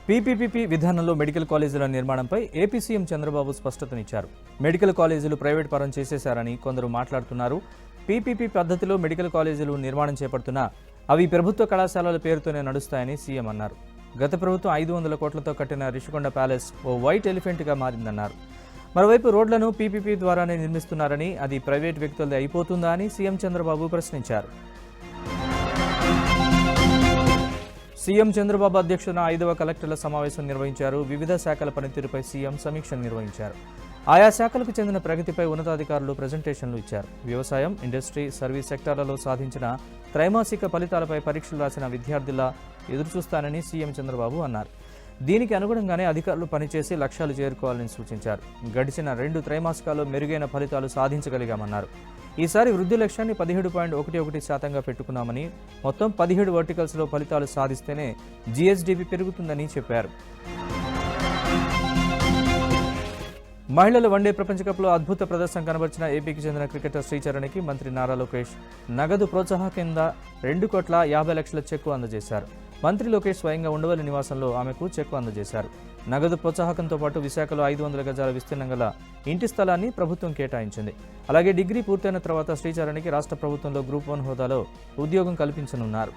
PPP విధానంలో medical కాలేజీల నిర్మాణంపై ఏపీ సీఎం చంద్రబాబు స్పష్టతనిచ్చారు. మెడికల్ కాలేజీలు ప్రైవేట్ పరం చేసేశారని కొందరు మాట్లాడుతున్నారు. పీపీపీ పద్ధతిలో మెడికల్ కాలేజీలు నిర్మాణం చేపడుతున్నా అవి ప్రభుత్వ కళాశాలల పేరుతోనే నడుస్తాయని సీఎం అన్నారు. గత ప్రభుత్వం 500 కోట్లతో కట్టిన రిషికొండ ప్యాలెస్ ఓ వైట్ ఎలిఫెంట్గా మారిందన్నారు. మరోవైపు రోడ్లను పీపీపీ ద్వారానే నిర్మిస్తున్నారని, అది ప్రైవేట్ వ్యక్తులది అయిపోతుందా అని సీఎం చంద్రబాబు ప్రశ్నించారు. సీఎం చంద్రబాబు అధ్యక్షతన 5వ కలెక్టర్ల సమావేశం నిర్వహించారు. వివిధ శాఖల పనితీరుపై సీఎం సమీక్ష నిర్వహించారు. ఆయా శాఖలకు చెందిన ప్రగతిపై ఉన్నతాధికారులు ప్రజెంటేషన్లు ఇచ్చారు. వ్యవసాయం, ఇండస్ట్రీ, సర్వీస్ సెక్టార్లలో సాధించిన త్రైమాసిక ఫలితాలపై పరీక్షలు రాసిన విద్యార్థుల ఎదురుచూస్తానని సీఎం చంద్రబాబు అన్నారు. దీనికి అనుగుణంగానే అధికారులు పనిచేసి లక్ష్యాలు చేరుకోవాలని సూచించారు. గడిచిన 2 త్రైమాసికాల్లో మెరుగైన ఫలితాలు సాధించగలిగామన్నారు. ఈసారి వృద్ధి లక్ష్యాన్ని 17.11% పెట్టుకున్నామని, మొత్తం 17 వర్టికల్స్లో ఫలితాలు సాధిస్తేనే జీఎస్డీపీ పెరుగుతుందని చెప్పారు. మహిళల వన్డే ప్రపంచకప్లో అద్భుత ప్రదర్శన కనబర్చిన ఏపీకి చెందిన క్రికెటర్ శ్రీచరణ్కి మంత్రి నారా లోకేష్ నగదు ప్రోత్సాహం కింద 2,50,00,000 చెక్కు అందజేశారు. మంత్రి లోకేష్ స్వయంగా ఉండవల్లి నివాసంలో ఆమెకు చెక్కు అందజేశారు. నగదు ప్రోత్సాహకంతో పాటు విశాఖలో 500 గజాల విస్తీర్ణం గల ఇంటి స్థలాన్ని ప్రభుత్వం కేటాయించింది. అలాగే డిగ్రీ పూర్తయిన తర్వాత శ్రీచరణ్కి రాష్ట్ర ప్రభుత్వంలో గ్రూప్ 1 హోదాలో ఉద్యోగం కల్పించనున్నారు.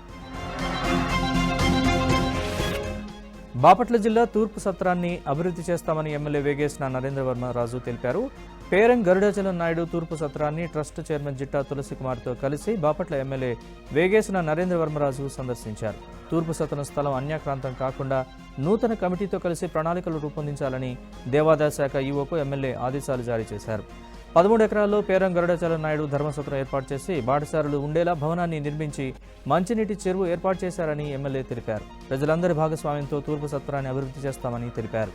బాపట్ల జిల్లా తూర్పు సత్రాన్ని అభివృద్ధి చేస్తామని ఎమ్మెల్యే వేగేసిన నరేంద్ర వర్మరాజు తెలిపారు. పేరం గరుడాచలం నాయుడు తూర్పు సత్రాన్ని ట్రస్ట్ చైర్మన్ జిట్టా తులసికుమార్తో కలిసి బాపట్ల ఎమ్మెల్యే వేగేసిన నరేంద్ర వర్మరాజు సందర్శించారు. తూర్పు సత్రం స్థలం అన్యాక్రాంతం కాకుండా నూతన కమిటీతో కలిసి ప్రణాళికలు రూపొందించాలని దేవాదాయ శాఖ ఈవోకు ఎమ్మెల్యే ఆదేశాలు జారీ చేశారు. 13 ఎకరాల్లో పేరం గరుడాచలం నాయుడు ధర్మసత్రం ఏర్పాటు చేసి బాటసారులు ఉండేలా భవనాన్ని నిర్మించి మంచినీటి చెరువు ఏర్పాటు చేశారని ఎమ్మెల్యే తెలిపారు. ప్రజలందరి భాగస్వామ్యంతో తూర్పు సత్రాన్ని అభివృద్ధి చేస్తామని తెలిపారు.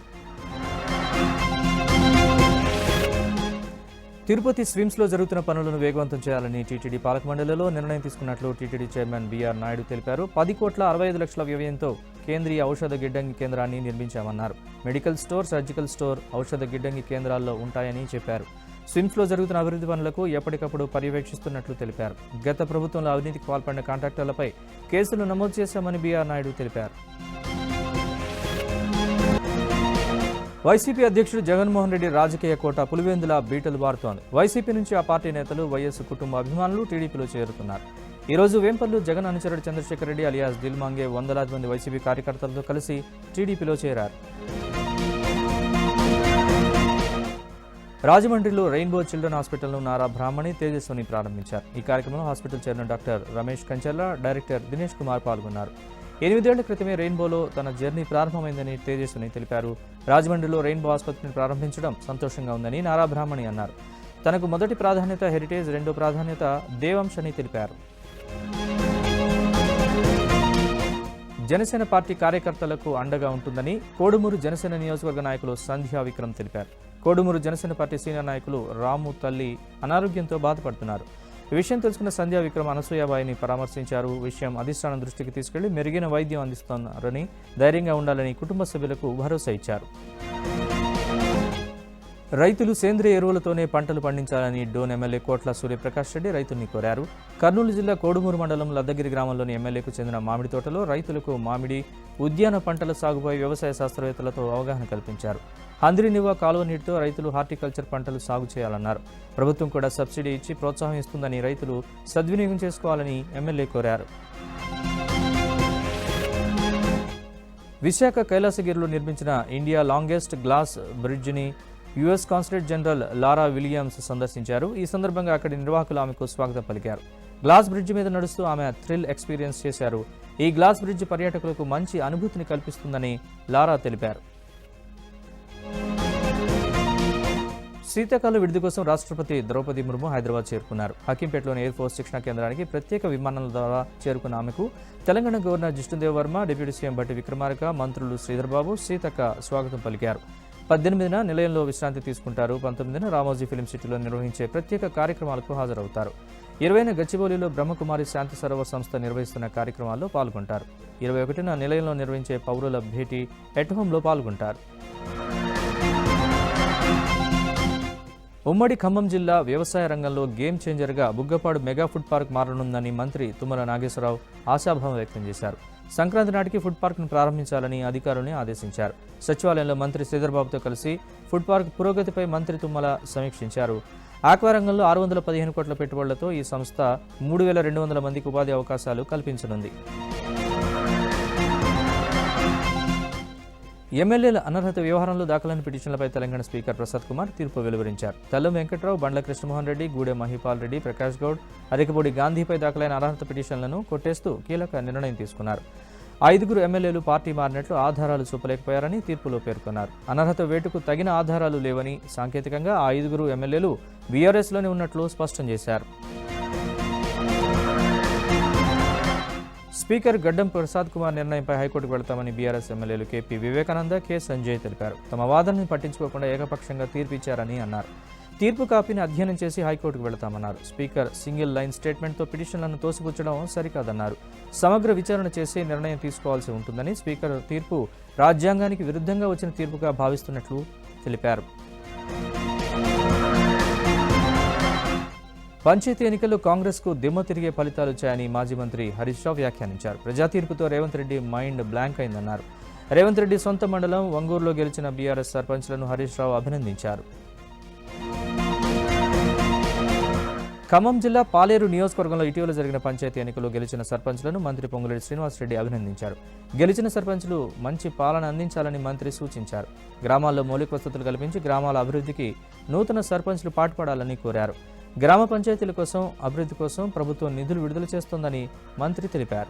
తిరుపతి స్విమ్స్లో జరుగుతున్న పనులను వేగవంతం చేయాలని టీటీడీ పాలక మండలిలో నిర్ణయం తీసుకున్నట్లు టీటీడీ చైర్మన్ బీఆర్ నాయుడు తెలిపారు. 10,65,00,000 వ్యయంతో కేంద్రీయ ఔషధ గిడ్డంగి కేంద్రాన్ని నిర్మించామన్నారు. మెడికల్ స్టోర్, సర్జికల్ స్టోర్, ఔషధ గిడ్డంగి కేంద్రాల్లో ఉంటాయని చెప్పారు. స్విమ్స్లో జరుగుతున్న అభివృద్ధి పనులకు ఎప్పటికప్పుడు పర్యవేక్షిస్తున్నట్లు తెలిపారు. గత ప్రభుత్వంలో అవినీతికి పాల్పడిన కాంట్రాక్టర్లపై కేసులు నమోదు చేశామని బీఆర్ నాయుడు తెలిపారు. వైసీపీ అధ్యక్షుడు జగన్మోహన్ రెడ్డి రాజకీయ కోట పులివెందుల బీటలు బారుతోంది. వైసీపీ నుంచి ఆ పార్టీ నేతలు, వైఎస్ కుటుంబ అభిమానులు టీడీపీలో చేరుతున్నారు. ఈ రోజు వేంపల్లి జగన్ అనుచరుడు చంద్రశేఖర్ రెడ్డి అలియాస్ దిల్మాంగే వందలాది మంది వైసీపీ కార్యకర్తలతో కలిసి టీడీపీలో చేరారు. రాజమండ్రిలో రెయిన్బో చిల్డ్రన్ హాస్పిటల్ను నారా బ్రాహ్మణి, తేజస్విని ప్రారంభించారు. ఈ కార్యక్రమంలో hospital chairman doctor Ramesh కంచెల్ల, director Dinesh Kumar పాల్గొన్నారు. 8 ఏళ్ల క్రితమే రెయిన్బోలో తన జర్నీ ప్రారంభమైందని తేజస్విని తెలిపారు. రాజమండ్రిలో రెయిన్బో ఆసుపత్రిని ప్రారంభించడం సంతోషంగా ఉందని నారా బ్రాహ్మణి అన్నారు. తనకు మొదటి ప్రాధాన్యత హెరిటేజ్, రెండో ప్రాధాన్యత దేవాంశ్ అని తెలిపారు. జనసేన పార్టీ కార్యకర్తలకు అండగా ఉంటుందని కోడుమూరు జనసేన నియోజకవర్గ నాయకులు సంధ్యా విక్రమ్ తెలిపారు. కోడుమూరు జనసేన పార్టీ సీనియర్ నాయకులు రాము తల్లి అనారోగ్యంతో బాధపడుతున్నారు. ఈ విషయం తెలుసుకున్న సంధ్యా విక్రమ్ అనసూయాబాయిని పరామర్శించారు. విషయం అధిష్టానం దృష్టికి తీసుకెళ్లి మెరుగైన వైద్యం అందిస్తున్నారని, ధైర్యంగా ఉండాలని కుటుంబ సభ్యులకు భరోసా ఇచ్చారు. రైతులు సేంద్రియ ఎరువులతోనే పంటలు పండించాలని డోన్ ఎమ్మెల్యే కోట్ల సూర్యప్రకాష్ రెడ్డి రైతుల్ని కోరారు. కర్నూలు జిల్లా కోడుమూరు మండలం లద్దగిరి గ్రామంలోని ఎమ్మెల్యేకు చెందిన మామిడి తోటలో రైతులకు మామిడి, ఉద్యాన పంటల సాగుపై వ్యవసాయ శాస్త్రవేత్తలతో అవగాహన కల్పించారు. హంద్రినివా కాలువ నీటితో రైతులు హార్టికల్చర్ పంటలు సాగు చేయాలన్నారు. ప్రభుత్వం కూడా సబ్సిడీ ఇచ్చి ప్రోత్సాహం ఇస్తుందని రైతులు సద్వినియోగం చేసుకోవాలని ఎమ్మెల్యే కోరారు. విశాఖ కైలాసగిరిలో నిర్మించిన ఇండియా లాంగెస్ట్ గ్లాస్ బ్రిడ్జిని US consulate general Laura Williams సందర్శించారు. ఈ సందర్భంగా అక్కడి నిర్వాహకులు ఆమెకు స్వాగతం పలికారు. గ్లాస్ బ్రిడ్జ్ మీద నడుస్తూ ఆమె థ్రిల్ ఎక్స్పీరియన్స్ చేశారు. ఈ గ్లాస్ బ్రిడ్జ్ పర్యాటకులకు మంచి అనుభూతిని కల్పిస్తుందని లారా తెలిపారు. శీతాకాల విడిది కోసం రాష్ట్రపతి ద్రౌపది ముర్ము హైదరాబాద్ చేరుకున్నారు. హకీంపేటలోని ఎయిర్ ఫోర్స్ శిక్షణ కేంద్రానికి ప్రత్యేక విమానాల ద్వారా చేరుకున్న ఆమెకు Telangana governor Jishnu Dev Varma, deputy CM Bhatti Vikramarka, మంత్రులు శ్రీధర్బాబు, సీతక్క స్వాగతం పలికారు. 18న నిలయంలో విశ్రాంతి తీసుకుంటారు. 19న రామోజీ ఫిలిం సిటీలో నిర్వహించే ప్రత్యేక కార్యక్రమాలకు హాజరవుతారు. 20న గచ్చిబౌలిలో బ్రహ్మకుమారి శాంతి సరోవర్ సంస్థ నిర్వహిస్తున్న కార్యక్రమాల్లో పాల్గొంటారు. 21న నిలయంలో నిర్వహించే పౌరుల భేటీ ఎట్ హోంలో పాల్గొంటారు. ఉమ్మడి ఖమ్మం జిల్లా వ్యవసాయ రంగంలో గేమ్ చేంజర్గా బుగ్గపాడు మెగా ఫుడ్ పార్క్ మారనుందని మంత్రి తుమ్మల నాగేశ్వరరావు ఆశాభావం వ్యక్తం చేశారు. సంక్రాంతి నాటికి ఫుడ్ పార్క్ను ప్రారంభించాలని అధికారుల్ని ఆదేశించారు. సచివాలయంలో మంత్రి శ్రీధర్బాబుతో కలిసి ఫుడ్ పార్క్ పురోగతిపై మంత్రి తుమ్మల సమీక్షించారు. ఆక్వా రంగంలో 615 కోట్ల పెట్టుబడులతో ఈ సంస్థ 3,200 మందికి ఉపాధి అవకాశాలు కల్పించనుంది. ఎమ్మెల్యేల అనర్హత వ్యవహారంలో దాఖలైన పిటిషన్లపై తెలంగాణ స్పీకర్ ప్రసాద్ కుమార్ తీర్పు వెలువరించారు. తెల్లం వెంకట్రావు, బండ్ల కృష్ణమోహన్ రెడ్డి, గూడెం మహిపాల్ రెడ్డి, ప్రకాష్ గౌడ్, అరికపూడి గాంధీపై దాఖలైన అనర్హత పిటిషన్లను కొట్టేస్తూ కీలక నిర్ణయం తీసుకున్నారు. 5 ఎమ్మెల్యేలు పార్టీ మారినట్లు ఆధారాలు చూపలేకపోయారని తీర్పులో పేర్కొన్నారు. అనర్హత వేటుకు తగిన ఆధారాలు లేవని, సాంకేతికంగా ఆ 5 ఎమ్మెల్యేలు బీఆర్ఎస్లోనే ఉన్నట్లు స్పష్టం చేశారు. స్పీకర్ గడ్డం ప్రసాద్ కుమార్ నిర్ణయంపై హైకోర్టుకు వెళతామని బీఆర్ఎస్ ఎమ్మెల్యేలు కేపీ వివేకానంద, కె సంజయ్ తెలిపారు. తమ వాదనని పట్టించుకోకుండా ఏకపక్షంగా తీర్పు ఇచ్చారని అన్నారు. తీర్పు కాపీని అధ్యయనం చేసి హైకోర్టుకు వెళతామన్నారు. స్పీకర్ సింగిల్ లైన్ స్టేట్మెంట్తో పిటిషన్లను తోసిపుచ్చడం సరికాదన్నారు. సమగ్ర విచారణ చేసి నిర్ణయం తీసుకోవాల్సి ఉంటుందని, స్పీకర్ తీర్పు రాజ్యాంగానికి విరుద్ధంగా వచ్చిన తీర్పుగా భావిస్తున్నట్లు తెలిపారు. పంచాయతీ ఎన్నికల్లో కాంగ్రెస్కు దిమ్మ తిరిగే ఫలితాలు వచ్చాయని మాజీ మంత్రి హరీష్ రావు వ్యాఖ్యానించారు. ప్రజా తీర్పుతో రేవంత్ రెడ్డి మైండ్ బ్లాంక్ అయిందన్నారు. రేవంత్ రెడ్డి సొంత మండలం వంగూరులో గెలిచిన బీఆర్ఎస్ సర్పంచ్లను హరీష్ రావు అభినందించారు. ఖమ్మం జిల్లా పాలేరు నియోజకవర్గంలో ఇటీవల జరిగిన పంచాయతీ ఎన్నికల్లో గెలిచిన సర్పంచ్లను మంత్రి పొంగులేటి శ్రీనివాసరెడ్డి అభినందించారు. గెలిచిన సర్పంచ్లు మంచి పాలన అందించాలని మంత్రి సూచించారు. గ్రామాల్లో మౌలిక వసతులు కల్పించి గ్రామాల అభివృద్ధికి నూతన సర్పంచ్లు పాటుపడాలని కోరారు. గ్రామ పంచాయతీల కోసం, అభివృద్ధి కోసం ప్రభుత్వం నిధులు విడుదల చేస్తోందని మంత్రి తెలిపారు.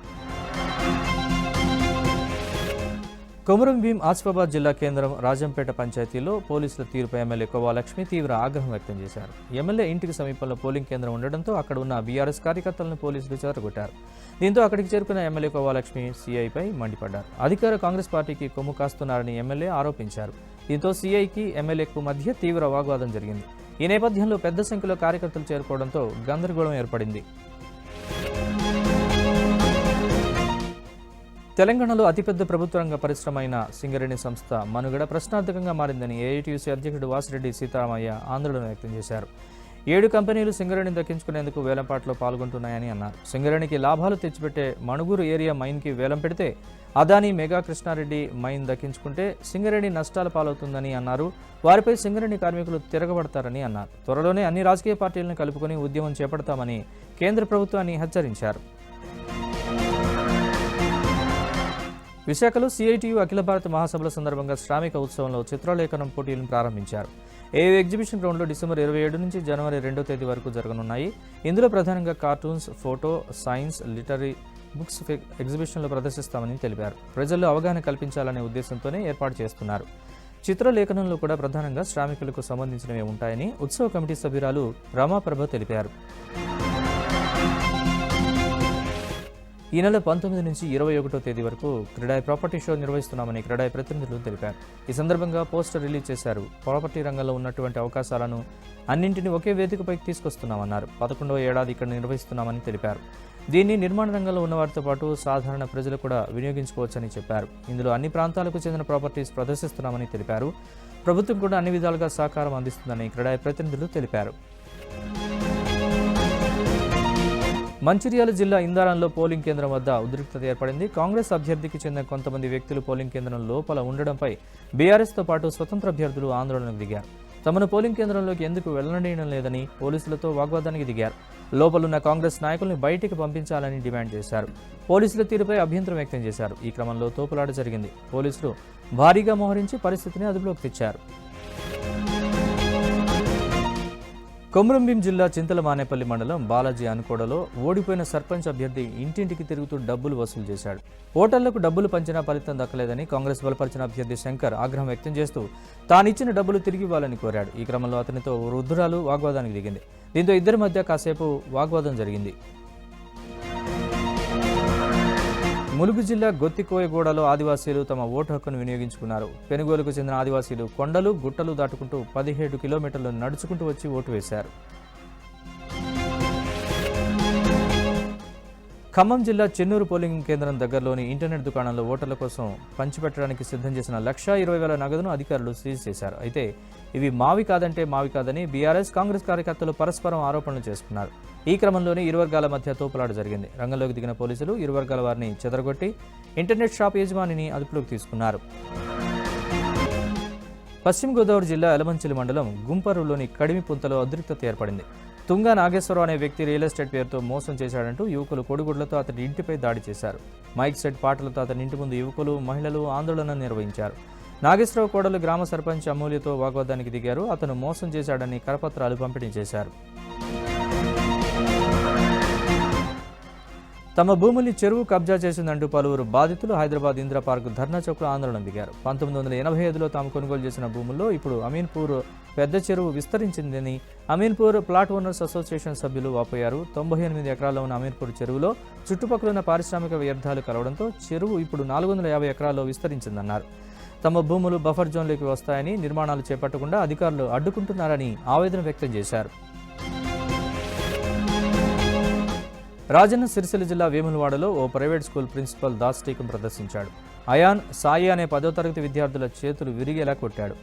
కొమురం భీం ఆసిఫాబాద్ జిల్లా కేంద్రం రాజంపేట పంచాయతీలో పోలీసుల తీరుపై ఎమ్మెల్యే కోవాలక్ష్మి తీవ్ర ఆగ్రహం వ్యక్తం చేశారు. ఎమ్మెల్యే ఇంటికి సమీపంలో పోలింగ్ కేంద్రం ఉండడంతో అక్కడ ఉన్న బీఆర్ఎస్ కార్యకర్తలను పోలీసులు చెదరగొట్టారు. దీంతో అక్కడికి చేరుకున్న ఎమ్మెల్యే కోవాలక్ష్మి సీఐపై మండిపడ్డారు. అధికార కాంగ్రెస్ పార్టీకి కొమ్ము కాస్తున్నారని ఎమ్మెల్యే ఆరోపించారు. దీంతో సీఐకి ఎమ్మెల్యేకు మధ్య తీవ్ర వాగ్వాదం జరిగింది. ఈ నేపథ్యంలో పెద్ద సంఖ్యలో కార్యకర్తలు చేరుకోవడంతో గందరగోళం ఏర్పడింది. తెలంగాణలో అతిపెద్ద ప్రభుత్వ రంగ పరిశ్రమ అయిన సింగరేణి సంస్థ మనుగడ ప్రశ్నార్థకంగా మారిందని ఏఐటీయూసీ అధ్యక్షుడు వాసిరెడ్డి సీతారామయ్య ఆందోళన వ్యక్తం చేశారు. 7 కంపెనీలు సింగరేణిని దక్కించుకునేందుకు వేలంపాట్లో పాల్గొంటున్నాయని అన్నారు. సింగరేణికి లాభాలు తెచ్చిపెట్టే మణుగూరు ఏరియా మైన్కి వేలం పెడితే అదానీ మెగా కృష్ణారెడ్డి మైన్ దక్కించుకుంటే సింగరేణి నష్టాల పాలవుతుందని అన్నారు. వారిపై సింగరేణి కార్మికులు తిరగబడతారని అన్నారు. త్వరలోనే అన్ని రాజకీయ పార్టీలను కలుపుకొని ఉద్యమం చేపడతామని కేంద్ర ప్రభుత్వాన్ని హెచ్చరించారు. విశాఖలో సిఐటియు అఖిల భారత మహాసభల సందర్భంగా శ్రామిక ఉత్సవంలో చిత్రలేఖనం పోటీలను ప్రారంభించారు. ఏయూ ఎగ్జిబిషన్ గ్రౌండ్లో డిసెంబర్ 27 నుంచి జనవరి 2వ తేదీ వరకు జరగనున్నాయి. ఇందులో ప్రధానంగా cartoons, photo, science, literary books ఎగ్జిబిషన్లో ప్రదర్శిస్తామని తెలిపారు. ప్రజల్లో అవగాహన కల్పించాలనే ఉద్దేశంతోనే ఏర్పాటు చేస్తున్నారు. చిత్రలేఖనంలో కూడా ప్రధానంగా శ్రామికులకు సంబంధించినవి ఉంటాయని ఉత్సవ కమిటీ సభ్యురాలు రమాప్రభ తెలిపారు. ఈ నెల 19 నుంచి 21వ తేదీ వరకు క్రీడాయి ప్రాపర్టీ షో నిర్వహిస్తున్నామని క్రీడాయి ప్రతినిధులు తెలిపారు. ఈ సందర్భంగా పోస్టర్ రిలీజ్ చేశారు. ప్రాపర్టీ రంగంలో ఉన్నటువంటి అవకాశాలను అన్నింటినీ ఒకే వేదికపైకి తీసుకొస్తున్నామన్నారు. 11వ ఏడాది ఇక్కడ నిర్వహిస్తున్నామని తెలిపారు. దీన్ని నిర్మాణ రంగంలో ఉన్నవారితో పాటు సాధారణ ప్రజలు కూడా వినియోగించుకోవచ్చని చెప్పారు. ఇందులో అన్ని ప్రాంతాలకు చెందిన ప్రాపర్టీస్ ప్రదర్శిస్తున్నామని తెలిపారు. ప్రభుత్వం కూడా అన్ని విధాలుగా సహకారం అందిస్తుందని క్రీడాయి ప్రతినిధులు తెలిపారు. మంచిర్యాల జిల్లా ఇందారంలో పోలింగ్ కేంద్రం వద్ద ఉద్రిక్తత ఏర్పడింది. కాంగ్రెస్ అభ్యర్థికి చెందిన కొంతమంది వ్యక్తులు పోలింగ్ కేంద్రం లోపల ఉండడంపై బీఆర్ఎస్తో పాటు స్వతంత్ర అభ్యర్థులు ఆందోళనకు దిగారు. తమను పోలింగ్ కేంద్రంలోకి ఎందుకు వెళ్లనీయడం లేదని పోలీసులతో వాగ్వాదానికి దిగారు. లోపలున్న కాంగ్రెస్ నాయకుల్ని బయటికి పంపించాలని డిమాండ్ చేశారు. పోలీసుల తీరుపై అభ్యంతరం వ్యక్తం చేశారు. ఈ క్రమంలో తోపులాట జరిగింది. పోలీసులు భారీగా మోహరించి పరిస్థితిని అదుపులోకి తెచ్చారు. కొమురంభీం జిల్లా చింతలమానేపల్లి మండలం బాలాజీ అనుకోడలో ఓడిపోయిన సర్పంచ్ అభ్యర్థి ఇంటింటికి తిరుగుతూ డబ్బులు వసూలు చేశాడు. ఓటర్లకు డబ్బులు పంచినా ఫలితం దక్కలేదని కాంగ్రెస్ బలపరిచిన అభ్యర్థి శంకర్ ఆగ్రహం వ్యక్తం చేస్తూ తానిచ్చిన డబ్బులు తిరిగి ఇవ్వాలని కోరాడు. ఈ క్రమంలో అతనితో వృద్ధురాలు వాగ్వాదానికి దిగింది. దీంతో ఇద్దరి మధ్య కాసేపు వాగ్వాదం జరిగింది. ములుగు జిల్లా గొత్తికోయగూడలో ఆదివాసీలు తమ ఓటు హక్కును వినియోగించుకున్నారు. పెనుగోలుకు చెందిన ఆదివాసీలు కొండలు, గుట్టలు దాటుకుంటూ 17 కిలోమీటర్లు నడుచుకుంటూ వచ్చి ఓటు వేశారు. ఖమ్మం జిల్లా చెన్నూరు పోలింగ్ కేంద్రం దగ్గరలోని ఇంటర్నెట్ దుకాణంలో ఓటర్ల కోసం పంచిపెట్టడానికి సిద్ధం చేసిన 1,20,000 నగదును అధికారులు సీజ్ చేశారు. అయితే ఇవి మావి కాదని బీఆర్ఎస్ కాంగ్రెస్ కార్యకర్తలు పరస్పరం ఆరోపణలు చేసుకున్నారు. ఈ క్రమంలోనే ఇరు వర్గాల మధ్య తోపులాట జరిగింది. రంగంలోకి దిగిన పోలీసులు ఇరు వర్గాల వారిని చెదరగొట్టి ఇంటర్నెట్ షాప్ యజమానిని అదుపులోకి తీసుకున్నారు. పశ్చిమ గోదావరి జిల్లా ఎలమంచిలి మండలం గుంపరులోని కడిమి పుంతలో ఉద్రిక్తత ఏర్పడింది. తుంగా నాగేశ్వరరావు అనే వ్యక్తి రియల్ ఎస్టేట్ పేరుతో మోసం చేశాడంటూ యువకులు కొడుగుడ్లతో అతని ఇంటిపై దాడి చేశారు. మైక్ సెట్ పాటలతో అతని ఇంటి ముందు యువకులు, మహిళలు ఆందోళన నిర్వహించారు. నాగేశ్వరరావు కోడలు గ్రామ సర్పంచ్ అమూల్యతో వాగ్వాదానికి దిగారు. అతను మోసం చేశాడని కరపత్రాలు పంపిణీ చేశారు. తమ భూముల్ని చెరువు కబ్జా చేసిందంటూ పలువురు బాధితులు హైదరాబాద్ ఇందిరా పార్క్ ధర్నా చౌక్లో ఆందోళన దిగారు. 1985లో తాము కొనుగోలు చేసిన భూముల్లో ఇప్పుడు అమీన్పూర్ పెద్ద చెరువు విస్తరించిందని అమీన్పూర్ ప్లాట్ ఓనర్స్ అసోసియేషన్ సభ్యులు వాపోయారు. 98 ఎకరాల్లో ఉన్న అమీన్పూర్ చెరువులో చుట్టుపక్కల ఉన్న పారిశ్రామిక వ్యర్థాలు కలవడంతో చెరువు ఇప్పుడు 450 ఎకరాల్లో విస్తరించిందన్నారు. తమ భూములు బఫర్ జోన్లోకి వస్తాయని, నిర్మాణాలు చేపట్టకుండా అధికారులు అడ్డుకుంటున్నారని ఆవేదన వ్యక్తం చేశారు. రాజన్న సిరిసిల్ల జిల్లా వేములవాడలో ఓ ప్రైవేట్ స్కూల్ ప్రిన్సిపల్ దాష్టీకం ప్రదర్శించాడు. అయాన్, సాయి అనే 10వ తరగతి విద్యార్థుల చేతులు విరిగేలా కొట్టాడు.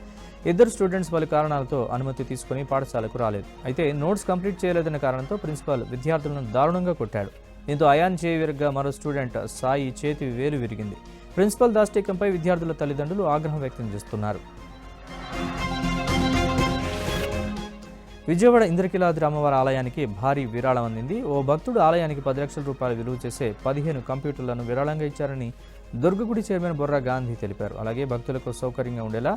ఇద్దరు స్టూడెంట్స్ పలు కారణాలతో అనుమతి తీసుకుని పాఠశాలకు రాలేదు. అయితే నోట్స్ కంప్లీట్ చేయలేదన్న కారణంతో ప్రిన్సిపల్ విద్యార్థులను దారుణంగా కొట్టాడు. దీంతో అయాన్ చేయి విరగ్గా మరో స్టూడెంట్ సాయి చేతి వేలు విరిగింది. ప్రిన్సిపల్ దాష్టీకంపై విద్యార్థుల తల్లిదండ్రులు ఆగ్రహం వ్యక్తం చేస్తున్నారు. విజయవాడ ఇంద్రకీలాద్రి అమ్మవారి ఆలయానికి భారీ విరాళం అందింది. ఓ భక్తుడు ఆలయానికి 10 లక్షల రూపాయలు విలువ చేసే 15 కంప్యూటర్లను విరాళంగా ఇచ్చారని దుర్గగుడి చైర్మన్ బొర్రా గాంధీ తెలిపారు. అలాగే భక్తులకు సౌకర్యంగా ఉండేలా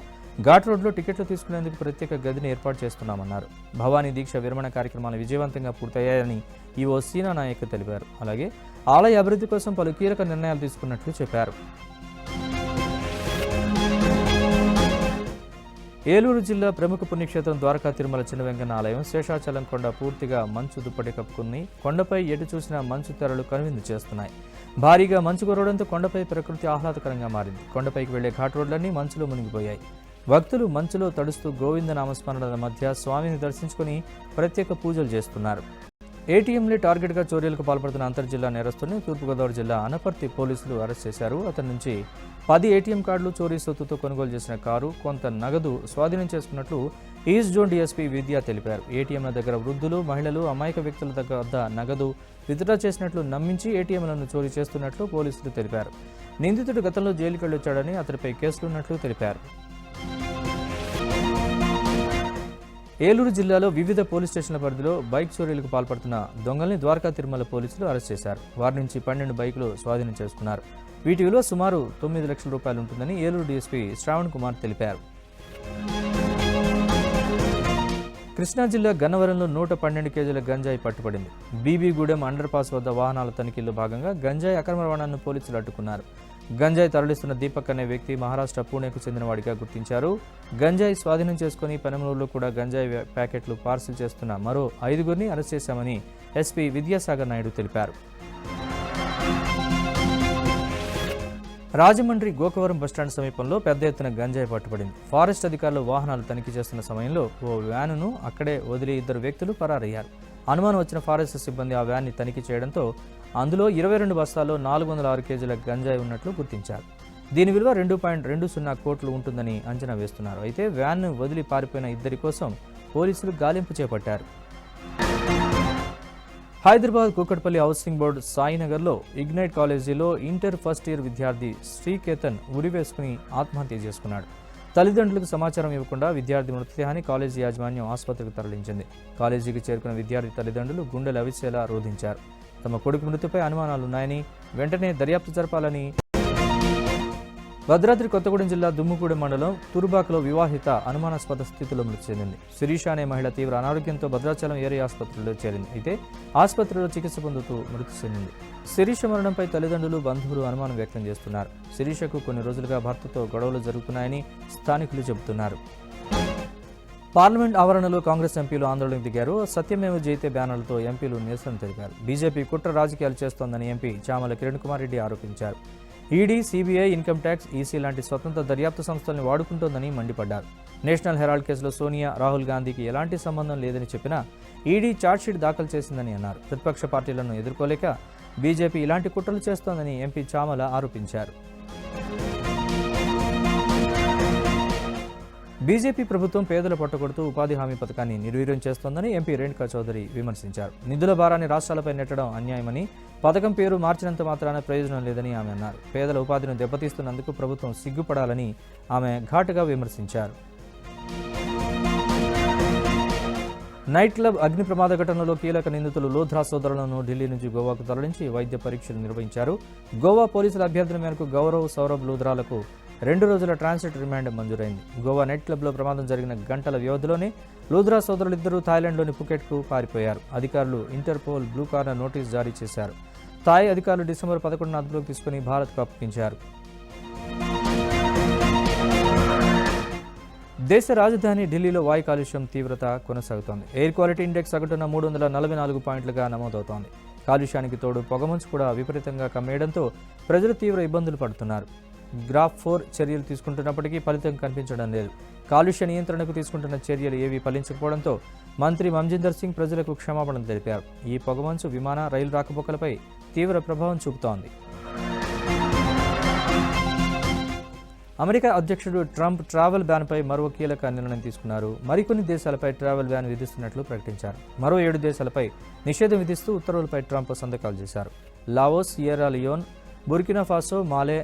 ఘాట్ రోడ్లో టికెట్లు తీసుకునేందుకు ప్రత్యేక గదిని ఏర్పాటు చేస్తున్నామన్నారు. భవానీ దీక్ష విరమణ కార్యక్రమాలు విజయవంతంగా పూర్తయ్యాయని ఈవో సీనా నాయక్ తెలిపారు. అలాగే ఆలయ అభివృద్ధి కోసం పలు కీలక నిర్ణయాలు తీసుకున్నట్లు చెప్పారు. ఏలూరు జిల్లా ప్రముఖ పుణ్యక్షేత్రం ద్వారకా తిరుమల చిన్న వెంకన్న ఆలయం శేషాచలం కొండ పూర్తిగా మంచు దుప్పటి కప్పుకుని కొండపై ఎటు చూసినా మంచు తెరలు కనువిందు చేస్తున్నాయి. భారీగా మంచు కురవడంతో కొండపై ప్రకృతి ఆహ్లాదకరంగా మారింది. కొండపైకి వెళ్లే ఘాట్ రోడ్లన్నీ మంచులో మునిగిపోయాయి. భక్తులు మంచులో తడుస్తూ గోవింద నామస్మరణల మధ్య స్వామిని దర్శించుకుని ప్రత్యేక పూజలు చేస్తున్నారు. ఏటీఎంలే టార్గెట్గా చోరీలకు పాల్పడుతున్న అంతర్జిల్లా నేరస్తుని తూర్పుగోదావరి జిల్లా అనపర్తి పోలీసులు అరెస్ట్ చేశారు. అతని నుంచి 10 ఏటీఎం కార్డులు, చోరీ సొత్తుతో కొనుగోలు చేసిన కారు, కొంత నగదు స్వాధీనం చేసుకున్నట్లు ఈస్ట్ జోన్ డీఎస్పీ విద్యా తెలిపారు. ఏటీఎంల దగ్గర వృద్ధులు, మహిళలు, అమాయక వ్యక్తుల వద్ద నగదు విత్డ్రా చేసినట్లు నమ్మించి ఏటీఎంలను చోరీ చేస్తున్నట్లు పోలీసులు తెలిపారు. నిందితుడు గతంలో జైలుకి వెళ్లొచ్చాడని, అతడిపై కేసులున్నట్లు తెలిపారు. ఏలూరు జిల్లాలో వివిధ పోలీస్ స్టేషన్ల పరిధిలో బైక్ చోరీలకు పాల్పడుతున్న దొంగల్ని ద్వారకా తిరుమల పోలీసులు అరెస్ట్ చేశారు. వారి నుంచి 12 బైకులు స్వాధీనం చేసుకున్నారు. వీటి విలువ సుమారు 9 లక్షల రూపాయలు ఉంటుందని ఏలూరు డీఎస్పీ శ్రావణ్ కుమార్ తెలిపారు. కృష్ణా జిల్లా గన్నవరంలో 112 కేజీల గంజాయి పట్టుబడింది. బీబీగూడెం అండర్ పాస్ వద్ద వాహనాల తనిఖీల్లో భాగంగా గంజాయి అక్రమ రవాణాను పోలీసులు అడ్డుకున్నారు. గంజాయి తరలిస్తున్న దీపక్ అనే వ్యక్తి మహారాష్ట్ర పూణేకు చెందినవాడిగా గుర్తించారు. గంజాయి స్వాధీనం చేసుకుని పెనమలూరులో కూడా గంజాయి ప్యాకెట్లు పార్సిల్ చేస్తున్న మరో 5గురిని అరెస్ట్ చేశామని ఎస్పీ విద్యాసాగర్ నాయుడు తెలిపారు. రాజమండ్రి గోకవరం బస్టాండ్ సమీపంలో పెద్ద ఎత్తున గంజాయి పట్టుబడింది. ఫారెస్ట్ అధికారులు వాహనాలు తనిఖీ చేస్తున్న సమయంలో ఓ వ్యానును అక్కడే వదిలి 2 వ్యక్తులు పరారయ్యారు. అనుమానం వచ్చిన ఫారెస్ట్ సిబ్బంది ఆ వ్యాన్ని తనిఖీ చేయడంతో అందులో 22 బస్తాల్లో 406 కేజీల గంజాయి ఉన్నట్లు గుర్తించారు. దీని విలువ 2.20 కోట్లు ఉంటుందని అంచనా వేస్తున్నారు. అయితే వ్యాన్ను వదిలి పారిపోయిన 2 కోసం పోలీసులు గాలింపు చేపట్టారు. హైదరాబాద్ కూకట్పల్లి హౌసింగ్ బోర్డు సాయినగర్లో ఇగ్నైట్ కాలేజీలో ఇంటర్ ఫస్ట్ ఇయర్ విద్యార్థి శ్రీకేతన్ ఉరివేసుకుని ఆత్మహత్య చేసుకున్నాడు. తల్లిదండ్రులకు సమాచారం ఇవ్వకుండా విద్యార్థి మృతదేహాన్ని కాలేజీ యాజమాన్యం ఆసుపత్రికి తరలించింది. కాలేజీకి చేరుకున్న విద్యార్థి తల్లిదండ్రులు గుండెలు అవిసేలా రోధించారు. తమ కొడుకు మృతిపై అనుమానాలున్నాయని, వెంటనే దర్యాప్తు జరపాలని. భద్రాద్రి కొత్తగూడెం జిల్లా దుమ్ముగూడెం మండలం తురుబాకలో వివాహిత అనుమానాస్పద స్థితిలో మృతి చెందింది. శిరీష అనే మహిళ తీవ్ర అనారోగ్యంతో భద్రాచలం ఏరియా ఆసుపత్రిలో చేరింది. అయితే ఆసుపత్రిలో చికిత్స పొందుతూ మృతి చెందింది. శిరీష మరణంపై తల్లిదండ్రులు, బంధువులు అనుమానం వ్యక్తం చేస్తున్నారు. శిరీషకు కొన్ని రోజులుగా భర్తతో గొడవలు జరుగుతున్నాయని స్థానికులు చెబుతున్నారు. పార్లమెంట్ ఆవరణలో కాంగ్రెస్ ఎంపీలు ఆందోళనకు దిగారు. సత్యమేవ జయతే బ్యానర్లతో ఎంపీలు నిరసన తెలిపారు. బీజేపీ కుట్ర రాజకీయాలు చేస్తోందని ఎంపీ చామల కిరణ్ కుమార్ రెడ్డి ఆరోపించారు. ED, CBI, income tax, EC లాంటి స్వతంత్ర దర్యాప్తు సంస్థలను వాడుకుంటోందని మండిపడ్డారు. నేషనల్ హెరాల్డ్ కేసులో సోనియా, రాహుల్ గాంధీకి ఎలాంటి సంబంధం లేదని చెప్పినా ఈడీ ఛార్జ్షీట్ దాఖలు చేసిందని అన్నారు. ప్రతిపక్ష పార్టీలను ఎదుర్కోలేక బీజేపీ ఇలాంటి కుట్రలు చేస్తోందని ఎంపీ చామల ఆరోపించారు. బీజేపీ ప్రభుత్వం పేదల పొట్టగొడుతూ ఉపాధి హామీ పథకాన్ని నిర్వీర్యం చేస్తోందని ఎంపీ రేణుకా చౌదరి విమర్శించారు. నిధుల భారాన్ని రాష్ట్రాలపై నెట్టడం అన్యాయమని, పథకం పేరు మార్చినంత మాత్రాన ప్రయోజనం లేదని ఆమె అన్నారు. పేదల ఉపాధిని దెబ్బతీస్తున్నందుకు ప్రభుత్వం సిగ్గుపడాలని ఆమె ఘాటుగా విమర్శించారు. నైట్ క్లబ్ అగ్ని ప్రమాద ఘటనలో కీలక నిందితులు లోధ్రా సోదరులను ఢిల్లీ నుంచి గోవాకు తరలించి వైద్య పరీక్షలు నిర్వహించారు. గోవా పోలీసుల అభ్యర్థన మేరకు గౌరవ్, సౌరభ్ లోధ్రాలకు 2 రోజుల ట్రాన్సిట్ రిమాండ్ మంజూరైంది. గోవా నైట్ క్లబ్లో ప్రమాదం జరిగిన గంటల వ్యవధిలోనే లోధ్రా సోదరులిద్దరూ థాయిలాండ్లోని ఫుకెట్కు పారిపోయారు. అధికారులు ఇంటర్పోల్ బ్లూ కార్నర్ నోటీస్ జారీ చేశారు. థాయ్ అధికారులు డిసెంబర్ 11న అదుపులోకి తీసుకుని భారత్కు అప్పగించారు. దేశ రాజధాని ఢిల్లీలో వాయు కాలుష్యం తీవ్రత కొనసాగుతోంది. ఎయిర్ క్వాలిటీ ఇండెక్స్ సగటున 344 పాయింట్లుగా నమోదవుతోంది. కాలుష్యానికి తోడు పొగమంచు కూడా విపరీతంగా కమ్మేయడంతో ప్రజలు తీవ్ర ఇబ్బందులు పడుతున్నారు. గ్రాఫ్ 4 చర్యలు తీసుకుంటున్నప్పటికీ ఫలితం కనిపించడం లేదు. కాలుష్య నియంత్రణకు తీసుకుంటున్న చర్యలు ఏవీ ఫలించకపోవడంతో మంత్రి మన్జిందర్ సింగ్ ప్రజలకు క్షమాపణలు తెలిపారు. ఈ పొగమంచు విమాన, రైలు రాకపోకలపై తీవ్ర ప్రభావం చూపుతోంది. అమెరికా అధ్యక్షుడు ట్రంప్ ట్రావెల్ బ్యాన్పై మరో కీలక నిర్ణయం తీసుకున్నారు. మరికొన్ని దేశాలపై ట్రావెల్ బ్యాన్ విధిస్తున్నట్లు ప్రకటించారు. మరో 7 దేశాలపై నిషేధం విధిస్తూ ఉత్తర్వులపై ట్రంప్ సంతకాలు చేశారు. Laos, Sierra Leone, Burkina Faso, Mali,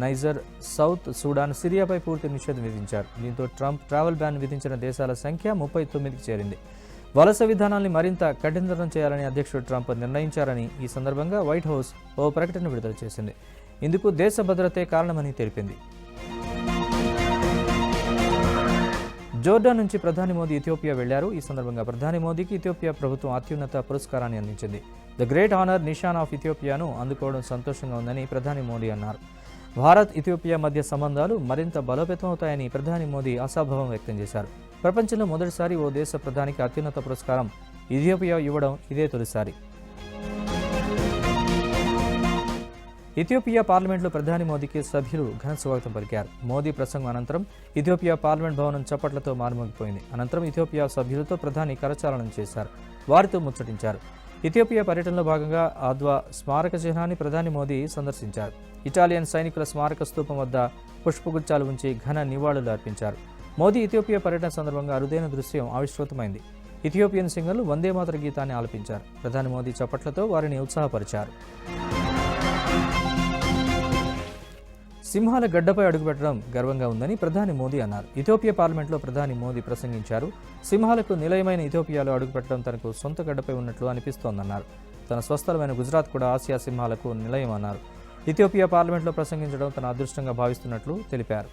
Niger, South Sudan, సిరియాపై పూర్తి నిషేధం విధించారు. దీంతో ట్రంప్ ట్రావెల్ బ్యాన్ విధించిన దేశాల సంఖ్య 39కి చేరింది. వలస విధానాన్ని మరింత కఠినతరం చేయాలని అధ్యక్షుడు ట్రంప్ నిర్ణయించారని ఈ సందర్భంగా వైట్ హౌస్ ఓ ప్రకటన విడుదల చేసింది. ఇందుకు దేశ భద్రతే కారణమని తెలిపింది. జోర్డాన్ నుంచి ప్రధాని మోదీ ఇథియోపియా వెళ్లారు. ఈ సందర్భంగా ప్రధాని మోదీకి ఇథియోపియా ప్రభుత్వం అత్యున్నత పురస్కారాన్ని అందించింది. The great honour Nishan of ఇథియోపియాను అందుకోవడం సంతోషంగా ఉందని ప్రధాని మోదీ అన్నారు. భారత్, ఇథియోపియా మధ్య సంబంధాలు మరింత బలోపేతమవుతాయని ప్రధాని మోదీ ఆశాభావం వ్యక్తం చేశారు. ప్రపంచంలో మొదటిసారి ఓ దేశ ప్రధానికి అత్యున్నత పురస్కారం ఇథియోపియా ఇవ్వడం ఇదే తొలిసారి. ఇథియోపియా పార్లమెంట్లో ప్రధాని మోదీకి సభ్యులు ఘన స్వాగతం పలికారు. మోదీ ప్రసంగం అనంతరం ఇథియోపియా పార్లమెంట్ భవనం చప్పట్లతో మారుమోగిపోయింది. అనంతరం ఇథియోపియా సభ్యులతో ప్రధాని కరచాలనం చేశారు. వారితో ముచ్చటించారు. ఇథియోపియా పర్యటనలో భాగంగా ఆద్వా స్మారక చిహ్నాన్ని ప్రధాని మోదీ సందర్శించారు. ఇటాలియన్ సైనికుల స్మారక స్తూపం వద్ద పుష్పగుచ్చాలు ఉంచి ఘన నివాళులు అర్పించారు. మోదీ ఇథియోపియా పర్యటన సందర్భంగా అరుదైన దృశ్యం ఆవిష్కృతమైంది. ఇథియోపియన్ సింగర్లు వందేమాతర గీతాన్ని ఆలపించారు. ప్రధాని మోదీ చప్పట్లతో వారిని ఉత్సాహపరిచారు. సింహాల గడ్డపై అడుగుపెట్టడం గర్వంగా ఉందని ప్రధాని మోదీ అన్నారు. ఇథియోపియా పార్లమెంట్లో ప్రధాని మోదీ ప్రసంగించారు. సింహాలకు నిలయమైన ఇథియోపియాలో అడుగుపెట్టడం తనకు సొంత గడ్డపై ఉన్నట్లు అనిపిస్తోందన్నారు. తన స్వస్థలమైన గుజరాత్ కూడా ఆసియా సింహాలకు నిలయం అన్నారు. ఇథియోపియా పార్లమెంట్లో ప్రసంగించడం తన అదృష్టంగా భావిస్తున్నట్లు తెలిపారు.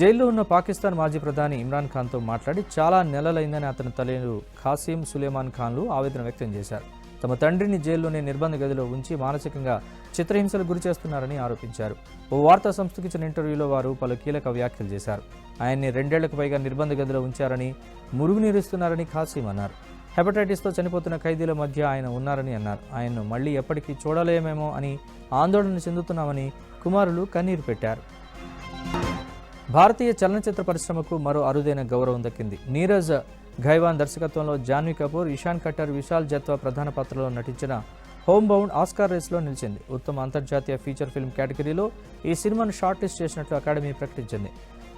జైల్లో ఉన్న పాకిస్తాన్ మాజీ ప్రధాని ఇమ్రాన్ ఖాన్తో మాట్లాడి చాలా నెలలైందని అతని తల్లిదండ్రులు ఖాసిం సులేమాన్ ఖాన్లు ఆవేదన వ్యక్తం చేశారు. తమ తండ్రిని జైల్లోనే నిర్బంధ గదిలో ఉంచి మానసికంగా చిత్రహింసలకు గురి చేస్తున్నారని ఆరోపించారు. ఓ వార్తా సంస్థకి ఇచ్చిన ఇంటర్వ్యూలో వారు పలు కీలక వ్యాఖ్యలు చేశారు. ఆయన్ని 2 ఏళ్లకు పైగా నిర్బంధ గదిలో ఉంచారని, మురుగునీరుస్తున్నారని ఖాసిం అన్నారు. హెపటైటిస్తో చనిపోతున్న ఖైదీల మధ్య ఆయన ఉన్నారని అన్నారు. ఆయన్ను మళ్లీ ఎప్పటికీ చూడలేమేమో అని ఆందోళన చెందుతున్నామని కుమారులు కన్నీరు పెట్టారు. భారతీయ చలనచిత్ర పరిశ్రమకు మరో అరుదైన గౌరవం దక్కింది. నీరజ్ ఘైవాన్ దర్శకత్వంలో జాన్వీ కపూర్, ఇషాన్ ఖట్టర్, విశాల్ జత్వా ప్రధాన పాత్రలో నటించిన హోమ్ బౌండ్ ఆస్కార్ రేస్లో నిలిచింది. ఉత్తమ అంతర్జాతీయ ఫీచర్ ఫిల్మ్ కేటగిరీలో ఈ సినిమాను షార్ట్ లిస్ట్ చేసినట్లు అకాడమీ ప్రకటించింది.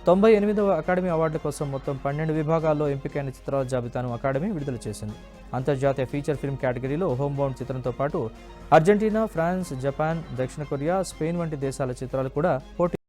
98వ అకాడమీ అవార్డుల కోసం మొత్తం 12 విభాగాల్లో ఎంపికైన చిత్రాల జాబితాను అకాడమీ విడుదల చేసింది. అంతర్జాతీయ ఫీచర్ ఫిల్మ్ కేటగిరీలో హోమ్ బౌండ్ చిత్రంతో పాటు అర్జెంటీనా, ఫ్రాన్స్, జపాన్, దక్షిణ కొరియా, స్పెయిన్ వంటి దేశాల చిత్రాలు కూడా పోటీ